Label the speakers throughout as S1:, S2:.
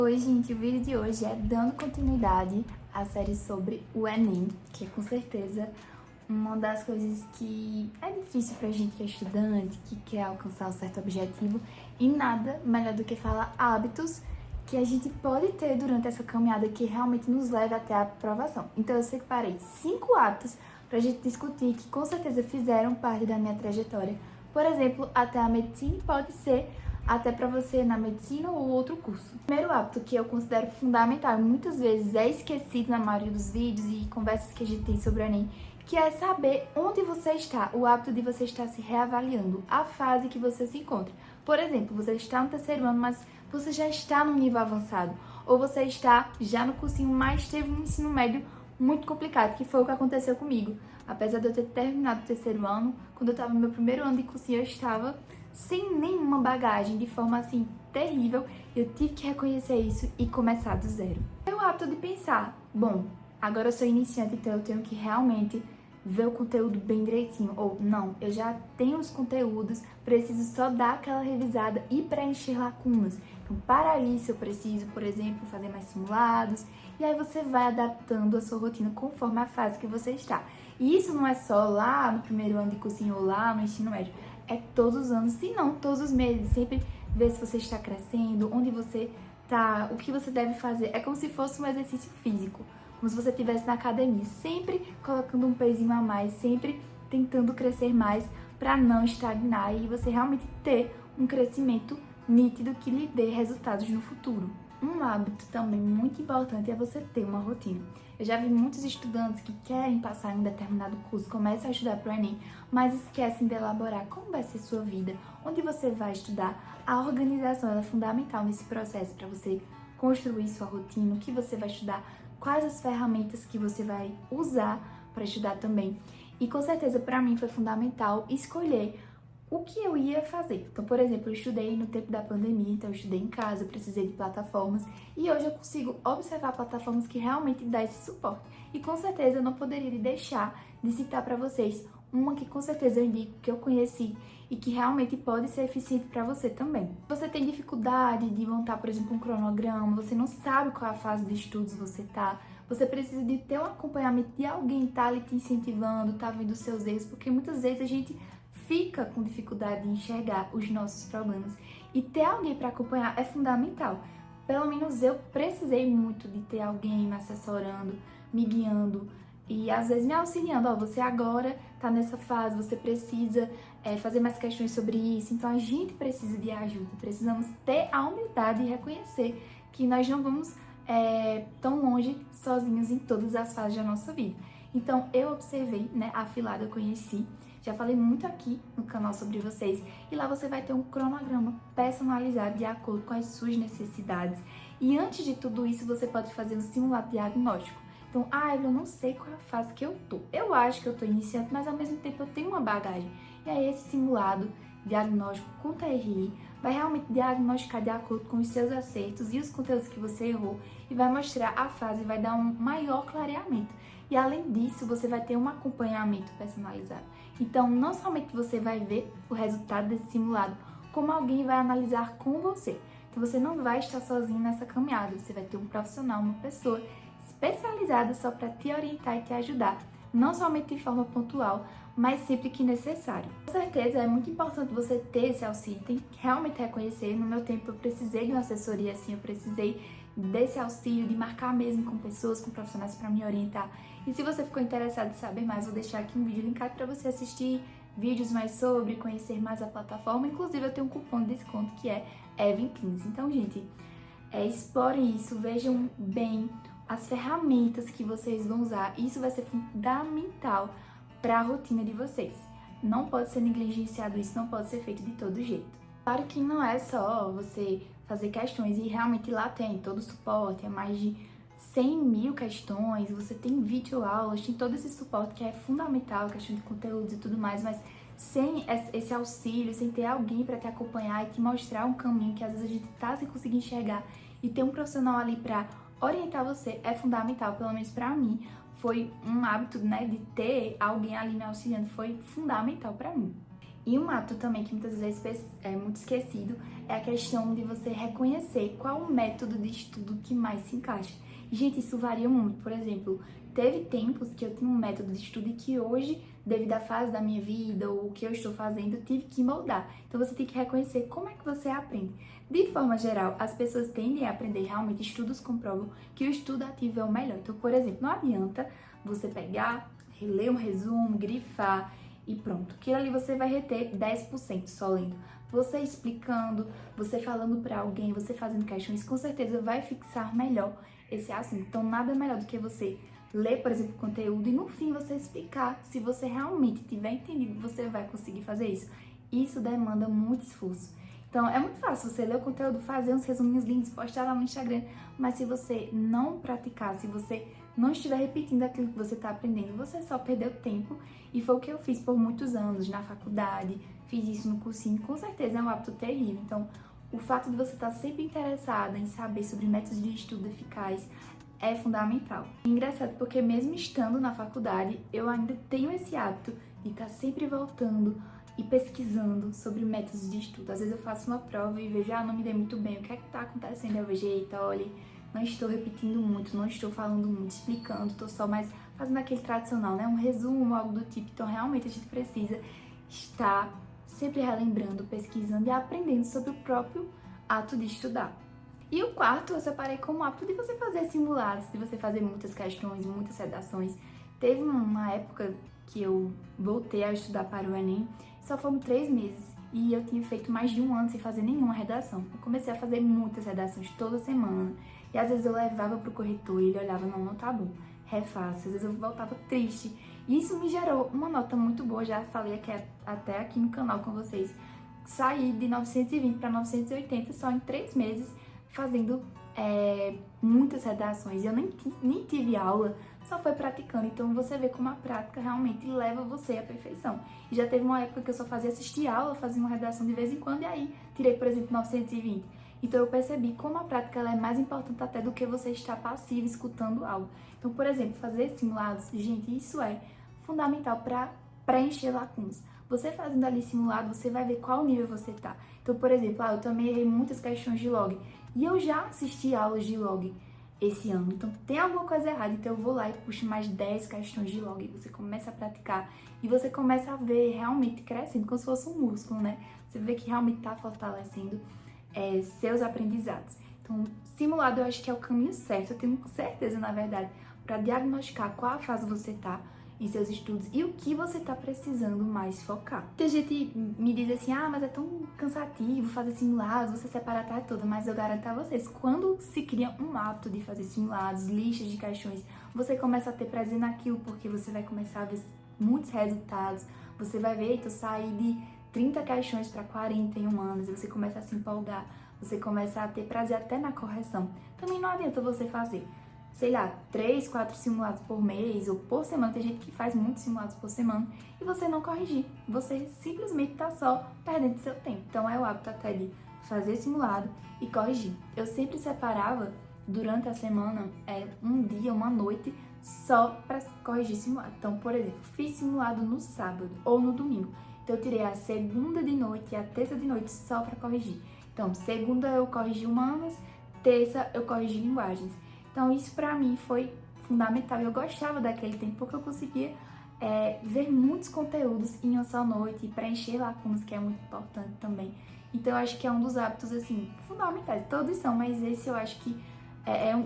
S1: Oi, gente, o vídeo de hoje é dando continuidade à série sobre o Enem, que é com certeza uma das coisas que é difícil pra gente que é estudante, que quer alcançar um certo objetivo, e nada melhor do que falar hábitos que a gente pode ter durante essa caminhada que realmente nos leve até a aprovação. Então eu separei 5 hábitos pra gente discutir que com certeza fizeram parte da minha trajetória. Por exemplo, até a medicina pode ser até para você na medicina ou outro curso. O primeiro hábito que eu considero fundamental e muitas vezes é esquecido na maioria dos vídeos e conversas que a gente tem sobre o Enem, que é saber onde você está, o hábito de você estar se reavaliando, a fase que você se encontra. Por exemplo, você está no terceiro ano, mas você já está no nível avançado, ou você está já no cursinho, mas teve um ensino médio muito complicado, que foi o que aconteceu comigo. Apesar de eu ter terminado o terceiro ano, quando eu estava no meu primeiro ano de cursinho, eu estava sem nenhuma bagagem, de forma assim terrível. Eu tive que reconhecer isso e começar do zero. É o hábito de pensar, bom, agora eu sou iniciante, então eu tenho que realmente ver o conteúdo bem direitinho. Ou não, eu já tenho os conteúdos, preciso só dar aquela revisada e preencher lacunas. Então, para isso eu preciso, por exemplo, fazer mais simulados. E aí você vai adaptando a sua rotina conforme a fase que você está. E isso não é só lá no primeiro ano de cursinho ou lá no ensino médio. É todos os anos, se não todos os meses. Sempre ver se você está crescendo, onde você está, o que você deve fazer. É como se fosse um exercício físico, como se você estivesse na academia, sempre colocando um pezinho a mais, sempre tentando crescer mais para não estagnar e você realmente ter um crescimento nítido que lhe dê resultados no futuro. Um hábito também muito importante é você ter uma rotina. Eu já vi muitos estudantes que querem passar em um determinado curso, começam a estudar para o Enem, mas esquecem de elaborar como vai ser sua vida, onde você vai estudar. A organização é fundamental nesse processo para você construir sua rotina, o que você vai estudar, quais as ferramentas que você vai usar para estudar também. E com certeza para mim foi fundamental escolher o que eu ia fazer. Então, por exemplo, eu estudei no tempo da pandemia, então eu estudei em casa, eu precisei de plataformas e hoje eu consigo observar plataformas que realmente dão esse suporte. E com certeza eu não poderia deixar de citar para vocês uma que com certeza eu indico, que eu conheci e que realmente pode ser eficiente para você também. Você tem dificuldade de montar, por exemplo, um cronograma, você não sabe qual é a fase de estudos você tá, você precisa de ter um acompanhamento de alguém tá ali te incentivando, tá vendo os seus erros, porque muitas vezes a gente fica com dificuldade de enxergar os nossos problemas e ter alguém para acompanhar é fundamental. Pelo menos eu precisei muito de ter alguém me assessorando, me guiando e às vezes me auxiliando. Ó, você agora tá nessa fase, você precisa fazer mais questões sobre isso. Então a gente precisa de ajuda, precisamos ter a humildade e reconhecer que nós não vamos tão longe sozinhos em todas as fases da nossa vida. Então eu observei, a Afilada eu conheci, já falei muito aqui no canal sobre vocês, e lá você vai ter um cronograma personalizado de acordo com as suas necessidades. E antes de tudo isso, você pode fazer um simulado diagnóstico. Então, eu não sei qual é a fase que eu tô. Eu acho que eu tô iniciante, mas ao mesmo tempo eu tenho uma bagagem. E aí esse simulado diagnóstico com TRI vai realmente diagnosticar de acordo com os seus acertos e os conteúdos que você errou e vai mostrar a fase, vai dar um maior clareamento. E além disso, você vai ter um acompanhamento personalizado. Então, não somente você vai ver o resultado desse simulado, como alguém vai analisar com você. Então, você não vai estar sozinho nessa caminhada, você vai ter um profissional, uma pessoa especializada só para te orientar e te ajudar, não somente de forma pontual, mas sempre que necessário. Com certeza é muito importante você ter esse auxílio, tem que realmente reconhecer. No meu tempo eu precisei de uma assessoria assim, eu precisei desse auxílio, de marcar mesmo com pessoas, com profissionais para me orientar. E se você ficou interessado em saber mais, vou deixar aqui um vídeo linkado para você assistir vídeos mais sobre, conhecer mais a plataforma. Inclusive eu tenho um cupom de desconto que é EVEN15. Então, gente, explorem isso, vejam bem as ferramentas que vocês vão usar. Isso vai ser fundamental para a rotina de vocês. Não pode ser negligenciado, isso não pode ser feito de todo jeito. Claro que não é só você fazer questões, e realmente lá tem todo o suporte, é mais de 100.000 questões, você tem videoaulas, tem todo esse suporte que é fundamental, questão de conteúdos e tudo mais, mas sem esse auxílio, sem ter alguém para te acompanhar e te mostrar um caminho que às vezes a gente tá sem conseguir enxergar, e ter um profissional ali para orientar você é fundamental. Pelo menos para mim foi um hábito, de ter alguém ali me auxiliando, foi fundamental para mim. E um hábito também que muitas vezes é muito esquecido é a questão de você reconhecer qual o método de estudo que mais se encaixa. E, gente, isso varia muito. Por exemplo, teve tempos que eu tinha um método de estudo e que hoje, devido à fase da minha vida ou o que eu estou fazendo, eu tive que moldar. Então você tem que reconhecer como é que você aprende. De forma geral, as pessoas tendem a aprender realmente, estudos comprovam que o estudo ativo é o melhor. Então, por exemplo, não adianta você pegar, ler um resumo, grifar e pronto. Aquilo ali você vai reter 10% só lendo. Você explicando, você falando para alguém, você fazendo questões, com certeza vai fixar melhor esse assunto. Então, nada melhor do que você ler, por exemplo, o conteúdo e no fim você explicar. Se você realmente tiver entendido, você vai conseguir fazer isso. Isso demanda muito esforço. Então, é muito fácil você ler o conteúdo, fazer uns resuminhos lindos, postar lá no Instagram, mas se você não praticar, se você não estiver repetindo aquilo que você está aprendendo, você só perdeu tempo. E foi o que eu fiz por muitos anos na faculdade, fiz isso no cursinho, com certeza é um hábito terrível. Então, o fato de você estar sempre interessada em saber sobre métodos de estudo eficaz é fundamental. É engraçado porque mesmo estando na faculdade, eu ainda tenho esse hábito de estar sempre voltando e pesquisando sobre métodos de estudo. Às vezes eu faço uma prova e vejo, não me dei muito bem, o que é que está acontecendo? Eu vejo, eita, olha, não estou repetindo muito, não estou falando muito, explicando, estou só mais fazendo aquele tradicional, né? Um resumo, algo do tipo. Então, realmente, a gente precisa estar sempre relembrando, pesquisando e aprendendo sobre o próprio ato de estudar. E o quarto, eu separei como hábito de você fazer simulados, de você fazer muitas questões, muitas redações. Teve uma época que eu voltei a estudar para o Enem, só foram 3 meses. E eu tinha feito mais de um ano sem fazer nenhuma redação. Eu comecei a fazer muitas redações toda semana. E às vezes eu levava pro corretor e ele olhava, não tá bom, refaça. Às vezes eu voltava triste. E isso me gerou uma nota muito boa, já falei aqui, até aqui no canal com vocês. Saí de 920 para 980 só em 3 meses, fazendo muitas redações. Eu nem tive aula, só foi praticando. Então você vê como a prática realmente leva você à perfeição. E já teve uma época que eu só fazia assistir aula, fazia uma redação de vez em quando, e aí tirei, por exemplo, 920. Então eu percebi como a prática ela é mais importante até do que você estar passivo escutando algo. Então, por exemplo, fazer simulados, gente, isso é fundamental para preencher lacunas. Você fazendo ali simulado, você vai ver qual nível você tá. Então, por exemplo, eu também errei muitas questões de log. E eu já assisti aulas de log esse ano. Então, tem alguma coisa errada. Então, eu vou lá e puxo mais 10 questões de log. Você começa a praticar e você começa a ver realmente crescendo, como se fosse um músculo, né? Você vê que realmente tá fortalecendo seus aprendizados. Então, simulado eu acho que é o caminho certo. Eu tenho certeza, na verdade, para diagnosticar qual a fase você tá em seus estudos e o que você tá precisando mais focar. Tem gente me diz assim, mas é tão cansativo fazer simulados, você separa a tarde toda, mas eu garanto a vocês, quando se cria um hábito de fazer simulados, listas de questões, você começa a ter prazer naquilo, porque você vai começar a ver muitos resultados, você vai ver, eu saí de 30 questões para 40 em um ano, e você começa a se empolgar, você começa a ter prazer até na correção. Também não adianta você fazer, sei lá, 3, 4 simulados por mês ou por semana. Tem gente que faz muitos simulados por semana e você não corrigir. Você simplesmente tá só perdendo seu tempo. Então é o hábito até de fazer simulado e corrigir. Eu sempre separava durante a semana um dia, uma noite só para corrigir simulado. Então, por exemplo, fiz simulado no sábado ou no domingo. Então eu tirei a segunda de noite e a terça de noite só para corrigir. Então, segunda eu corrigi humanas, terça eu corrigi linguagens. Então, isso pra mim foi fundamental. Eu gostava daquele tempo porque eu conseguia ver muitos conteúdos em uma só noite e preencher lacunas, que é muito importante também. Então, eu acho que é um dos hábitos, assim, fundamentais. Todos são, mas esse eu acho que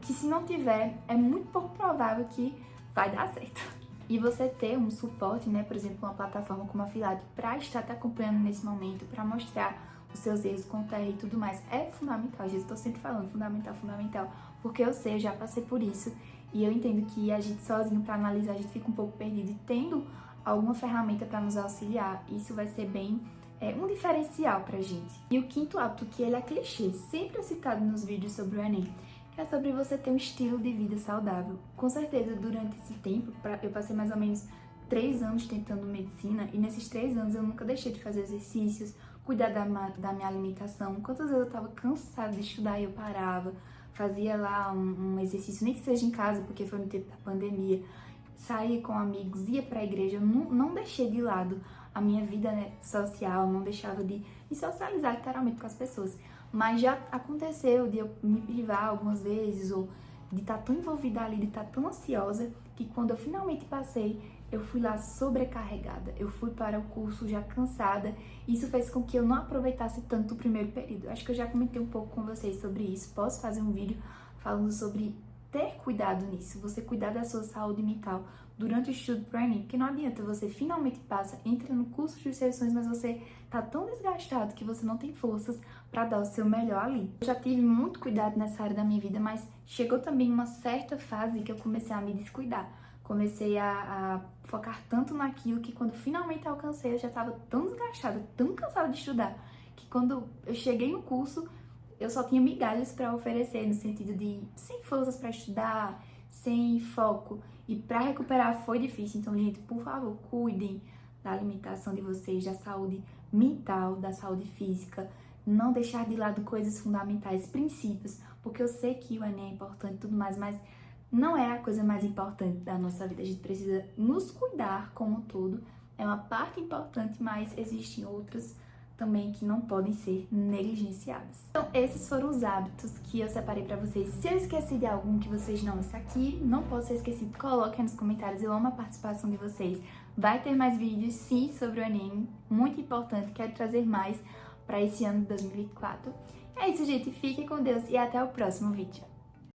S1: que se não tiver, é muito pouco provável que vai dar certo. E você ter um suporte, né, por exemplo, uma plataforma como a Afiliado para estar te acompanhando nesse momento, para mostrar os seus erros, contar e tudo mais, é fundamental. Eu estou sempre falando fundamental, fundamental, porque eu sei, eu já passei por isso e eu entendo que a gente sozinho para analisar, a gente fica um pouco perdido, e tendo alguma ferramenta para nos auxiliar, isso vai ser bem um diferencial pra gente. E o quinto hábito, que ele é clichê, sempre é citado nos vídeos sobre o Enem, é sobre você ter um estilo de vida saudável. Com certeza, durante esse tempo, eu passei mais ou menos 3 anos tentando medicina, e nesses 3 anos eu nunca deixei de fazer exercícios, cuidar da minha alimentação. Quantas vezes eu tava cansada de estudar e eu parava, fazia lá um exercício, nem que seja em casa, porque foi no tempo da pandemia, saía com amigos, ia pra igreja, eu não deixei de lado a minha vida, né, social, não deixava de me socializar literalmente com as pessoas. Mas já aconteceu de eu me privar algumas vezes, ou de estar tão envolvida ali, de estar tão ansiosa, que quando eu finalmente passei, eu fui lá sobrecarregada. Eu fui para o curso já cansada. Isso fez com que eu não aproveitasse tanto o primeiro período. Acho que eu já comentei um pouco com vocês sobre isso. Posso fazer um vídeo falando sobre ter cuidado nisso, você cuidar da sua saúde mental durante o estudo pro Enem, porque não adianta, você finalmente passa, entra no curso de seus sonhos, mas você tá tão desgastado que você não tem forças para dar o seu melhor ali. Eu já tive muito cuidado nessa área da minha vida, mas chegou também uma certa fase que eu comecei a me descuidar. Comecei a focar tanto naquilo que quando finalmente alcancei, eu já estava tão desgastada, tão cansada de estudar, que quando eu cheguei no curso, eu só tinha migalhas para oferecer, no sentido de sem forças para estudar, sem foco. E para recuperar foi difícil. Então, gente, por favor, cuidem da alimentação de vocês, da saúde mental, da saúde física. Não deixar de lado coisas fundamentais, princípios, porque eu sei que o Enem é importante e tudo mais, mas não é a coisa mais importante da nossa vida. A gente precisa nos cuidar como um todo. É uma parte importante, mas existem outras também que não podem ser negligenciadas. Então, esses foram os hábitos que eu separei pra vocês. Se eu esqueci de algum que vocês não, isso aqui não pode ser esquecido, coloquem nos comentários, eu amo a participação de vocês. Vai ter mais vídeos, sim, sobre o Enem, muito importante, quero trazer mais pra esse ano de 2024. É isso, gente, fiquem com Deus e até o próximo vídeo.